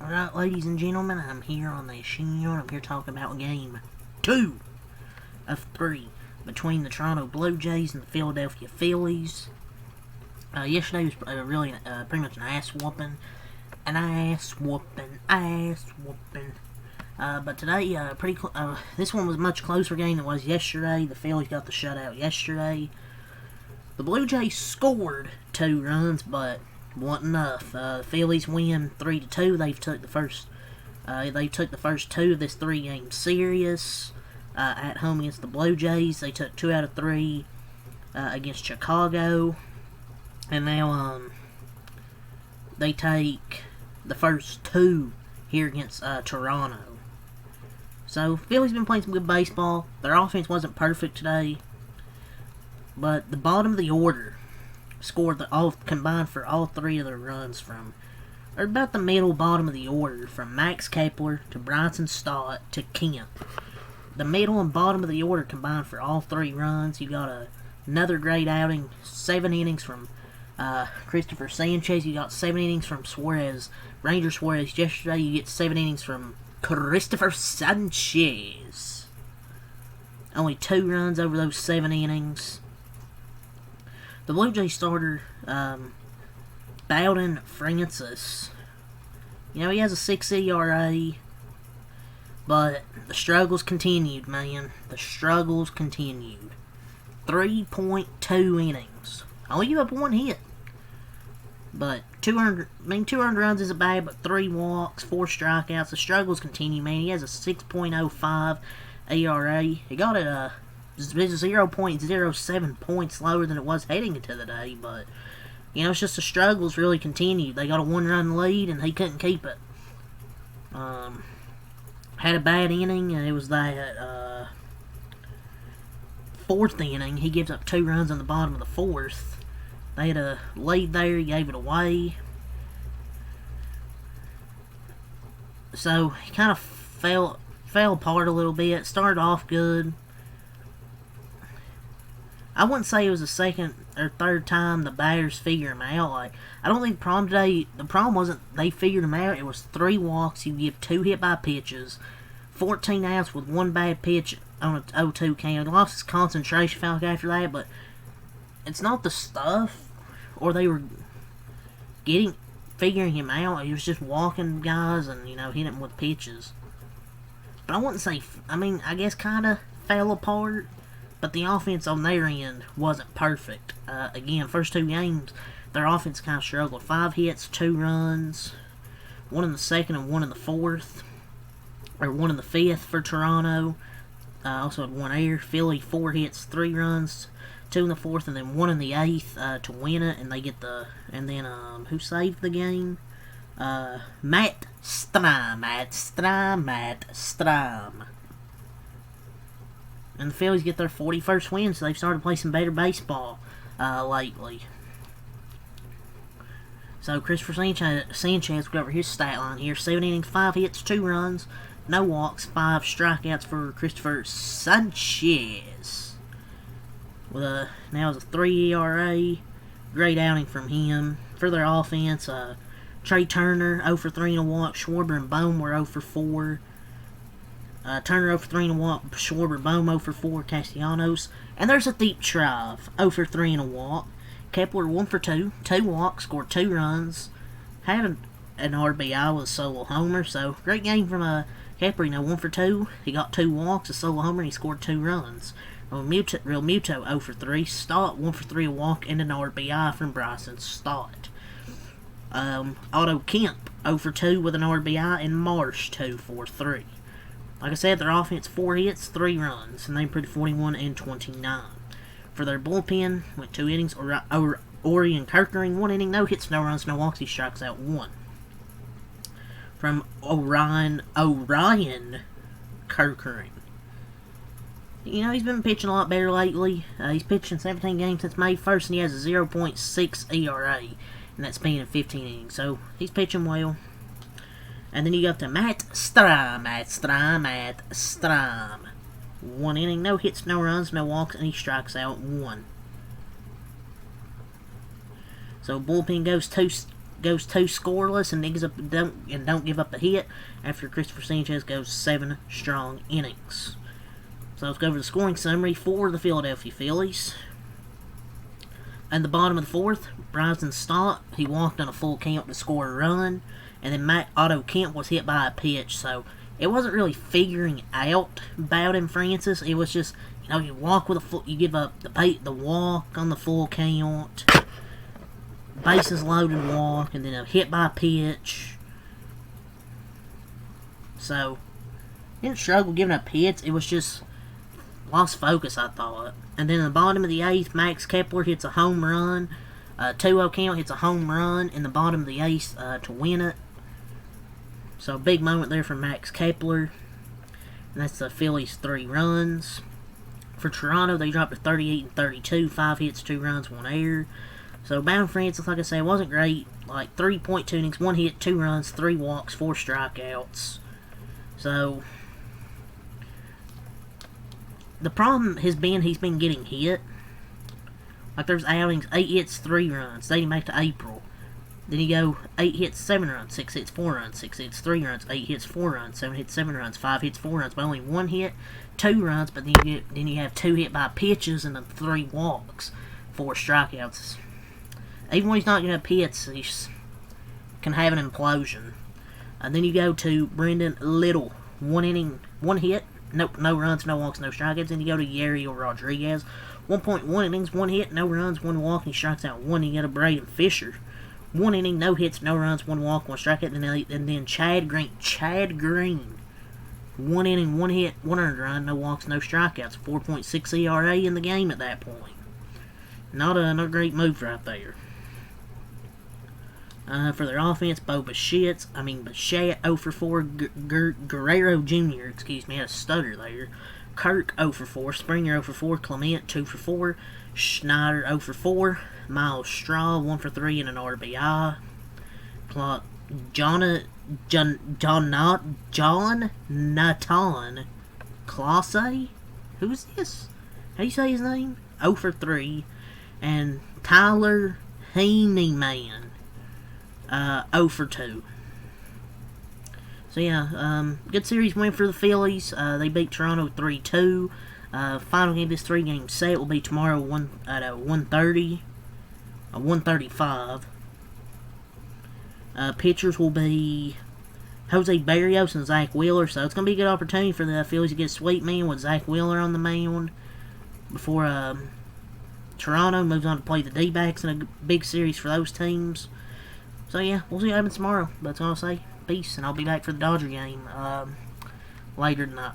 Alright, ladies and gentlemen, I'm here on the show. I'm here talking about game 2 of 3 between the Toronto Blue Jays and the Philadelphia Phillies. Yesterday was really pretty much an ass whooping. But today, this one was a much closer game than it was yesterday. The Phillies got the shutout yesterday. The Blue Jays scored 2 runs, but wasn't enough. The Phillies win 3-2. They took the first 2 of this 3-game series at home against the Blue Jays. They took 2 out of 3 against Chicago, and now they take the first 2 here against Toronto. So Phillies been playing some good baseball. Their offense wasn't perfect today, but the bottom of the order scored combined for all 3 of their runs from, or about the middle bottom of the order, from Max Kepler to Bryson Stott to Kemp. The middle and bottom of the order combined for all 3 runs. You got another great outing, 7 innings from Christopher Sanchez. You got 7 innings from Suarez, Ranger Suarez. Yesterday you get 7 innings from Christopher Sanchez. Only 2 runs over those 7 innings. The Blue Jays starter, Bowden Francis, he has a 6 ERA, but the struggles continued, man. The struggles continued. 3.2 innings. Only give up 1 hit. But 200 runs isn't bad, but 3 walks, 4 strikeouts. The struggles continue, man. He has a 6.05 ERA. He got it, it's 0.07 points lower than it was heading into the day, but, it's just the struggles really continued. They got a 1-run lead, and he couldn't keep it. Had a bad inning, and it was that, 4th inning. He gives up 2 runs on the bottom of the 4th. They had a lead there, he gave it away. So, he kind of fell apart a little bit. Started off good. I wouldn't say it was the 2nd or 3rd time the batters figured him out. I don't think the problem today, the problem wasn't they figured him out. It was 3 walks, you give 2 hit by pitches, 14 outs with 1 bad pitch on a 0-2 count. He lost his concentration foul after that, but it's not the stuff, or they were figuring him out. He was just walking guys and, hitting them with pitches. But I wouldn't say, I guess kind of fell apart. But the offense on their end wasn't perfect. Again, first 2 games, their offense kind of struggled. 5 hits, 2 runs. 1 in the 2nd and 1 in the 4th. Or 1 in the 5th for Toronto. Also had 1 error. Philly, 4 hits, 3 runs. 2 in the 4th and then 1 in the 8th to win it. And they get and then, who saved the game? Matt Strahm. And the Phillies get their 41st win, so they've started to play some better baseball lately. So Christopher Sanchez, go over his stat line here. 7 innings, 5 hits, 2 runs, no walks, 5 strikeouts for Christopher Sanchez. With now it's a 3 ERA. Great outing from him. For their offense, Trey Turner, 0 for 3 and a walk. Schwarber and Bohm were 0 for 4. Turner 0 for 3 and a walk, Schwarber, Bohm 0 for 4, Castellanos. And there's a deep drive, 0 for 3 and a walk. Kepler 1 for 2, 2 walks, scored 2 runs. Had an RBI with a solo homer, so great game from Kepler. 1 for 2, he got 2 walks, a solo homer, and he scored 2 runs. Real Muto 0 for 3, Stott 1 for 3, a walk, and an RBI from Bryson Stott. Otto Kemp 0 for 2 with an RBI, and Marsh 2 for 3. Like I said, their offense 4 hits, 3 runs, and they improved 41 and 29. For their bullpen, went 2 innings. Orion Kirkering, 1 inning, no hits, no runs, no walks. He strikes out 1. From Orion Kirkering. He's been pitching a lot better lately. He's pitched in 17 games since May 1st, and he has a 0.6 ERA, and that's been in 15 innings. So he's pitching well. And then you got to Matt Strahm. 1 inning, no hits, no runs, no walks, and he strikes out 1. So bullpen goes goes 2 scoreless and don't give up a hit after Christopher Sanchez goes 7 strong innings. So let's go over the scoring summary for the Philadelphia Phillies. In the bottom of the 4th, Bryson Stott, he walked on a full count to score a run, and then Otto Kemp was hit by a pitch, so it wasn't really figuring out Bowden Francis. It was just, you walk with you give up the walk on the full count, bases loaded walk, and then a hit by a pitch. So, didn't struggle giving up hits. It was just lost focus, I thought. And then in the bottom of the 8th, Max Kepler hits a home run. 2-0 count, hits a home run in the bottom of the 8th to win it. So, big moment there for Max Kepler. And that's the Phillies' 3 runs. For Toronto, they dropped to 38 and 32. 5 hits, 2 runs, 1 error. So, Bowden Francis, like I say, wasn't great. Like, 3.2 innings, 1 hit, 2 runs, 3 walks, 4 strikeouts. So, the problem has been he's been getting hit. Like, there's outings, 8 hits, 3 runs, dating back to April. Then you go 8 hits, 7 runs, 6 hits, 4 runs, 6 hits, 3 runs, 8 hits, 4 runs, 7 hits, 7 runs, 5 hits, 4 runs, but only 1 hit, 2 runs, but then you have 2 hit by pitches and then 3 walks, 4 strikeouts. Even when he's not going to have hits, he can have an implosion. And then you go to Brendan Little, 1 inning, 1 hit, no runs, no walks, no strikeouts. Then you go to Yariel Rodriguez, 1.1 innings, 1 hit, no runs, 1 walk, and he strikes out 1. You got to Braden Fisher, 1 inning, no hits, no runs, 1 walk, 1 strikeout. And then Chad Green, 1 inning, 1 hit, 1 earned run, no walks, no strikeouts. 4.6 ERA in the game at that point. Not a great move right there. For their offense, Bichette, 0 for 4, Guerrero Jr., had a stutter there. Kirk, 0 for 4, Springer, 0 for 4, Clement, 2 for 4, Schneider, 0 for 4, Miles Straw, 1 for 3 and an RBI. John Nathan Clase? Who's this? How do you say his name? 0 for 3. And Tyler Heineman, 0 for 2. So yeah, good series win for the Phillies. They beat Toronto 3-2. Final game of this 3-game set will be tomorrow at 1:35. Pitchers will be Jose Barrios and Zach Wheeler. So it's going to be a good opportunity for the Phillies to get a sweep man with Zach Wheeler on the mound before Toronto moves on to play the D-backs in a big series for those teams. So yeah, we'll see what happens tomorrow. But that's all I'll say. Peace, and I'll be back for the Dodger game later tonight.